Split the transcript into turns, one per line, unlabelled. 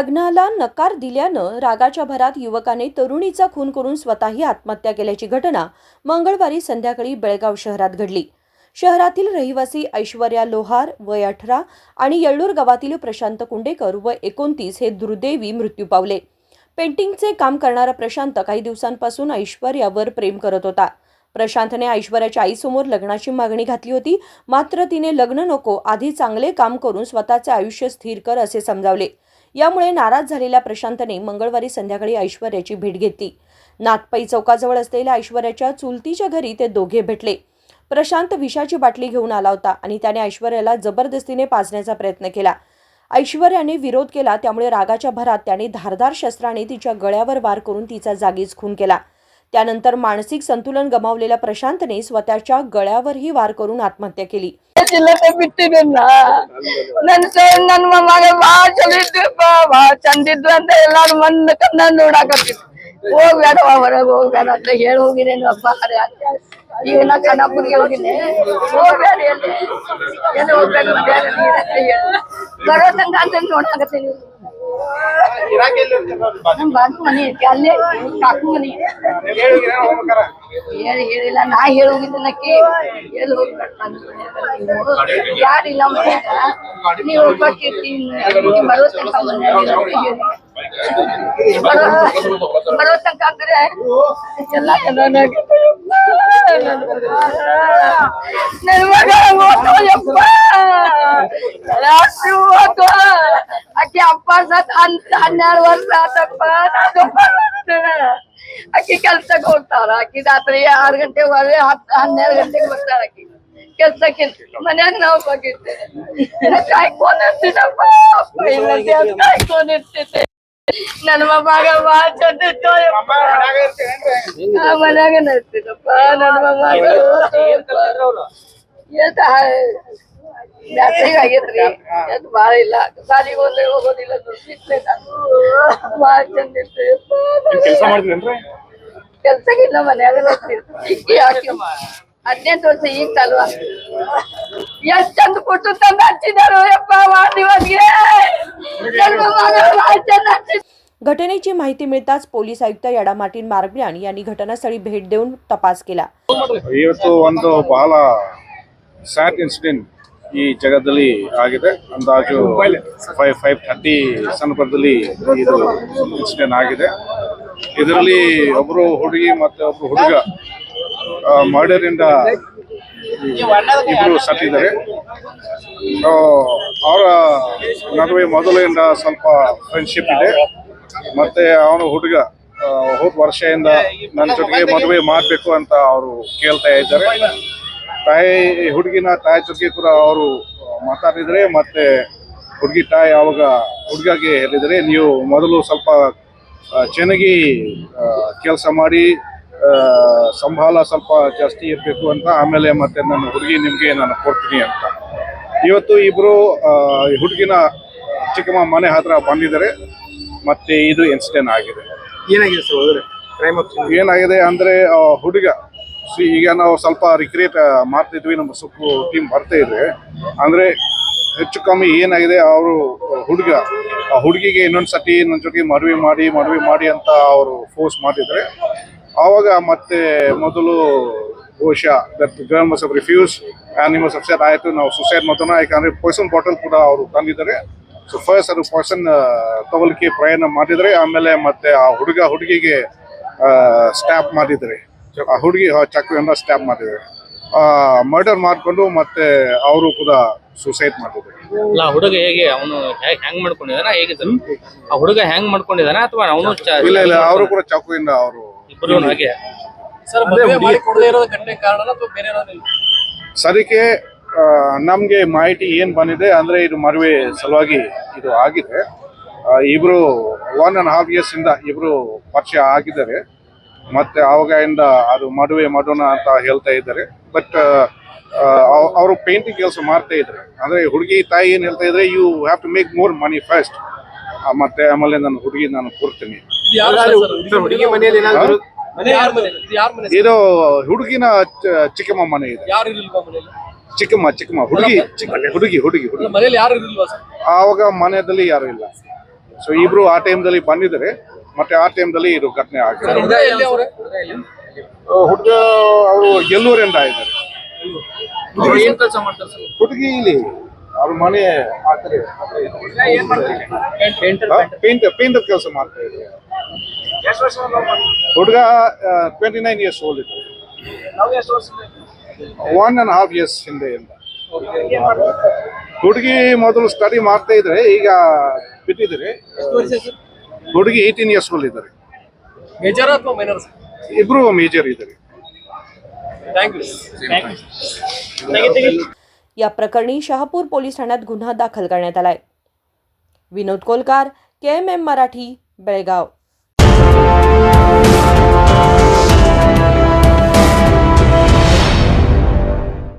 लग्नाला नकार दिल्यानं रागाच्या भरात युवकाने तरुणीचा खून करून स्वतःही आत्महत्या केल्याची घटना मंगळवारी संध्याकाळी बेळगाव शहरात घडली। शहरातील रहिवासी ऐश्वर्या लोहार वय 18 आणि येळ्ळूर गावातील प्रशांत कुंडेकर वय 29 हे दुर्दैवी मृत्यू पावले। पेंटिंगचे काम करणारा प्रशांत काही दिवसांपासून ऐश्वर्यावर प्रेम करत होता। प्रशांतने ऐश्वर्याच्या आईसमोर लग्नाची मागणी घातली होती, मात्र तिने लग्न नको, आधी चांगले काम करून स्वतःचे आयुष्य स्थिर कर असे समजावले। यामुळे नाराज झालेल्या प्रशांतने मंगळवारी संध्याकाळी ऐश्वर्याची भेट घेतली। नाथपई चौकाजवळ असलेल्या ऐश्वर्याच्या चुलतीच्या घरी ते दोघे भेटले। प्रशांत विषाची बाटली घेऊन आला होता आणि त्याने ऐश्वर्याला जबरदस्तीने पाजण्याचा प्रयत्न केला। ऐश्वर्याने विरोध केला, त्यामुळे रागाच्या भरात त्याने धारदार शस्त्राने तिच्या गळ्यावर वार करून तिचा जागीच खून केला। त्यानंतर मानसिक संतुलन गमावलेल्या प्रशांतने स्वतःच्या गळ्यावरही वार करून आत्महत्या केली।
ಖಾನಾಪುರಿಗೆ ಹೋಗಿದ್ದೆ ಬರೋ ತನಕ ಅಂತ ನೋಡಾಕತ್ತೀನಿ ಬಾಜು ಮನೆ ಐತಿ ಅಲ್ಲೇ ಕಾಕು ಮನೆ ಹೇಳಿಲ್ಲ ನಾ ಹೋಗಿದ್ದನಕ್ಕೆ ಎಲ್ಲಿ ಹೋಗಿ ಯಾರಿಲ್ಲ ನೀವು ಬರೋ ತನಕ ಬರೋ ತನಕ ಅಂದ್ರೆ ಎಲ್ಲ ನನ್ನ ಮಗ ಓದೋಯಪ್ಪ ಆಕೆ ಅಪ್ಪ ಸತ್ 12 ವರ್ಷ ಆತಪ್ಪ ಆಕಿ ಕೆಲ್ಸಕ್ಕೆ ಹೋಗ್ತಾರ। ಆಕಿ ರಾತ್ರಿ 6 ಗಂಟೆವರೆಗೆ 12 ಗಂಟೆಗೆ ಬರ್ತಾರ ಆಕಿ ಕೆಲ್ಸಕ್ಕೆ। ಮನ್ಯಾಗ ನಾವು ಹೋಗಿದ್ದೆ ಕಾಯ್ಕೊಂಡಿರ್ತೀನಪ್ಪ, ಕಾಯ್ಕೊಂಡಿರ್ತಿದ್ದೆ। ನನ್ನ ಮಗ ಬಾಳ ಚಂದಿತ್ತು ಮನ್ಯಾಗ ಇರ್ತೀನಪ್ಪ। ನನ್ನ ಮಗ ಬ್ಯಾಸರಿಗೆ ಆಗೇತ್ರಿ, ಎದ್ ಬಾಳ ಇಲ್ಲ, ಸಾಲಿಗೆ ಹೋಗೋದಿಲ್ಲ, ಬಾಳ ಚಂದ ಇರ್ತೇವಪ್ಪ। ಕೆಲ್ಸಕ್ಕಿಲ್ಲ ಮನ್ಯಾಗ 18 ವರ್ಷ ಈಗ ಚಾಲು ಎಷ್ಟ್ ಚಂದ ಕೊಟ್ಟು ತಂದ ಹಚ್ಚಿದಾರು ಯಪ್ಪ ವಾದಿವನ್ಗೆ।
घटनेची माहिती मिळताच पोलीस आयुक्त याडा मार्टिन मार्ग्यान यांनी घटनास्थळी भेट देऊन तपास केला।
ಇವತ್ತು ಒಂದು ಬಹಳ ಸ್ಯಾಡ್ ಇನ್ಸಿಡೆಂಟ್ ಈ ಜಗದಲ್ಲಿ ಆಗಿದೆ। ಅಂದಾಜು 5:30 ಸಂದರ್ಭದಲ್ಲಿ ಇದು ಇನ್ಸಿಡೆಂಟ್ ಆಗಿದೆ। ಇದರಲ್ಲಿ ಒಬ್ಬರು ಹುಡುಗಿ ಮತ್ತೆ ಒಬ್ಬರು ಹುಡುಗ ಮರ್ಡರ್ ಇಂದ ಇಬ್ಬರು ಸತ್ತಿದ್ದಾರೆ। ಅವರ ನಡುವೆ ಮೊದಲಿಂದ ಸ್ವಲ್ಪ ಫ್ರೆಂಡ್ಶಿಪ್ ಇದೆ। ಮತ್ತೆ ಅವನು ಹುಡುಗ ಹೋದ ವರ್ಷದಿಂದ ನನ್ನ ಜೊತೆಗೆ ಮದುವೆ ಮಾಡಬೇಕು ಅಂತ ಅವರು ಕೇಳ್ತಾ ಇದ್ದಾರೆ। ಹುಡುಗಿನ ತಾಯಿ ಜೊತೆಗೆ ಕೂಡ ಅವರು ಮಾತಾಡಿದರೆ, ಮತ್ತೆ ಹುಡುಗಿ ತಾಯಿ ಅವಾಗ ಹುಡುಗಗೆ ಹೇಳಿದರೆ, ನೀವು ಮೊದಲು ಸ್ವಲ್ಪ ಚೆನ್ನಾಗಿ ಕೆಲಸ ಮಾಡಿ ಸಂಬಳ ಸ್ವಲ್ಪ ಜಾಸ್ತಿ ಇರಬೇಕು ಅಂತ, ಆಮೇಲೆ ಮತ್ತೆ ನನ್ನ ಹುಡುಗಿ ನಿಮಗೆ ನಾನು ಕೊಡ್ತೀನಿ ಅಂತ। ಇವತ್ತು ಇಬ್ಬರು ಹುಡುಗಿನ ಚಿಕ್ಕಮ್ಮ ಮನೆ ಹತ್ರ ಬಂದಿದ್ದಾರೆ, ಮತ್ತೆ ಇದು ಇನ್ಸಿಡೆಂಟ್ ಆಗಿದೆ।
ಏನಾಗಿದೆ ಸರ್
ಏನಾಗಿದೆ ಅಂದ್ರೆ ಹುಡುಗ ಈಗ ನಾವು ಸ್ವಲ್ಪ ರಿಕ್ರಿಯೇಟ್ ಮಾಡ್ತಿದ್ವಿ, ನಮ್ಮ ಸೊಪ್ಪು ಟೀಮ್ ಬರ್ತಾ ಇದ್ರೆ ಅಂದ್ರೆ ಹೆಚ್ಚು ಕಮ್ಮಿ ಏನಾಗಿದೆ, ಅವರು ಹುಡುಗ ಆ ಹುಡುಗಿಗೆ ಇನ್ನೊಂದ್ಸತಿ ನನ್ನ ಜೊತೆಗೆ ಮದುವೆ ಮಾಡಿ ಅಂತ ಅವರು ಫೋರ್ಸ್ ಮಾಡಿದ್ರೆ, ಆವಾಗ ಮತ್ತೆ ಮೊದಲು ಬಹುಶಃ that girl must have refuse and he must have said ಆಯಿತು ನಾವು ಸುಸೈಡ್ ಮಾಡೋಣ, ಯಾಕಂದ್ರೆ ಪಾಯ್ಸನ್ ಬಾಟಲ್ ಕೂಡ ಅವರು ತಂದಿದ್ದಾರೆ। ಸೊ ಫಸ್ಟ್ ಅದು ಪಾಯ್ಸನ್ ತಗೊಲಿಕ್ಕೆ ಪ್ರಯತ್ನ ಮಾಡಿದರೆ, ಆಮೇಲೆ ಮತ್ತೆ ಆ ಹುಡುಗಿಗೆ ಸ್ಟ್ಯಾಪ್ ಮಾಡಿದ್ದಾರೆ, ಆ ಹುಡುಗಿ ಚಾಕುವಿಂದ ಸ್ಟ್ಯಾಪ್ ಮಾಡಿದ್ದಾರೆ, ಮರ್ಡರ್ ಮಾಡಿಕೊಂಡು ಮತ್ತೆ ಅವರು ಕೂಡ ಸುಸೈಡ್ ಮಾಡಿದ್ದಾರೆ।
ಹುಡುಗ ಹೇಗೆ ಅವನು ಹ್ಯಾಂಗ್ ಮಾಡ್ಕೊಂಡಿದಾನ, ಹೇಗೆ ಆ ಹುಡುಗ ಹ್ಯಾಂಗ್ ಮಾಡ್ಕೊಂಡಿದಾನ ಅಥವಾ ಅವನು
ಇಲ್ಲ ಅವರು ಕೂಡ ಚಾಕುವಿಂದ ಅವರು
ಇಬ್ಬರು ಹಾಗೆ
ಸರಿಕೆ ನಮ್ಗೆ ಮಾಹಿತಿ ಏನ್ ಬಂದಿದೆ ಅಂದ್ರೆ ಇದು ಮದುವೆ ಸಲುವಾಗಿ ಇದು ಆಗಿದೆ। ಇಬ್ರು 1.5 years ಇಂದ ಇಬ್ರು ಪರಿಚಯ ಆಗಿದ್ದಾರೆ, ಮತ್ತೆ ಅವಾಗಿಂದ ಅದು ಮದುವೆ ಮಾಡೋಣ ಅಂತ ಹೇಳ್ತಾ ಇದ್ದಾರೆ। ಬಟ್ ಅವರು ಪೇಂಟಿಂಗ್ ಕೆಲಸ ಮಾಡ್ತಾ ಇದ್ದಾರೆ, ಅಂದ್ರೆ ಹುಡುಗಿ ತಾಯಿ ಏನ್ ಹೇಳ್ತಾ ಇದ್ರೆ, you have to make more money first, ಮತ್ತೆ ಆಮೇಲೆ ನನ್ನ ಹುಡುಗಿ ನಾನು ಕೊಡ್ತೀನಿ। ಇದು ಹುಡುಗಿನ ಚಿಕ್ಕಮ್ಮ ಮನೆ ಇದೆ, ಚಿಕ್ಕಮ್ಮ ಹುಡುಗಿ ಆವಾಗ ಮನೆಯಲ್ಲಿ ಯಾರು ಇಲ್ಲ। ಸೊ ಇಬ್ರು ಆ ಟೈಮ್ದಲ್ಲಿ ಬಂದಿದ್ದಾರೆ, ಮತ್ತೆ ಆ ಟೈಮ್ದಲ್ಲಿ ಇದು ಘಟನೆ ಆಗಿದೆ. ಹುಡುಗ ಅವರು ಎಲ್ಲೂರಿಂದ ಇದ್ದಾರೆ.
ಏನ್ ಕೆಲಸ ಮಾಡ್ತಾರೆ ಸರ್?
ಹುಡುಗಿ ಇಲ್ಲಿ ಅವ್ರ ಮನೆ ಆ ಕಡೆ ಪೇಂಟರ್ ಕೆಲಸ ಮಾಡ್ತಾ ಇದ್ದಾರೆ. ಹುಡುಗ 29 years ಓಲ್ಡ್ ಇದೆ. 1.5 years ಹಿಂದೆಯಿಂದ. ಹುಡುಗಿ ಮೊದಲು ಸ್ಟಡಿ ಮಾಡ್ತಾ ಇದ್ರೆ, ಈಗ ಬಿಟ್ಟಿದ್ದಾರೆ. ಹುಡುಗಿ 18 years ಓಲ್ಡ್ ಇದ್ದಾರೆ.
ಮೇಜರ್ ಅಥವಾ ಮೈನರ್?
ಇಬ್ರು ಮೇಜರ್ ಇದ್ದಾರೆ.
या प्रकरणी शहापूर पोलीस ठाण्यात गुन्हा दाखल करण्यात आलाय. विनोद कोलकार, KMM मराठी, बेळगाव.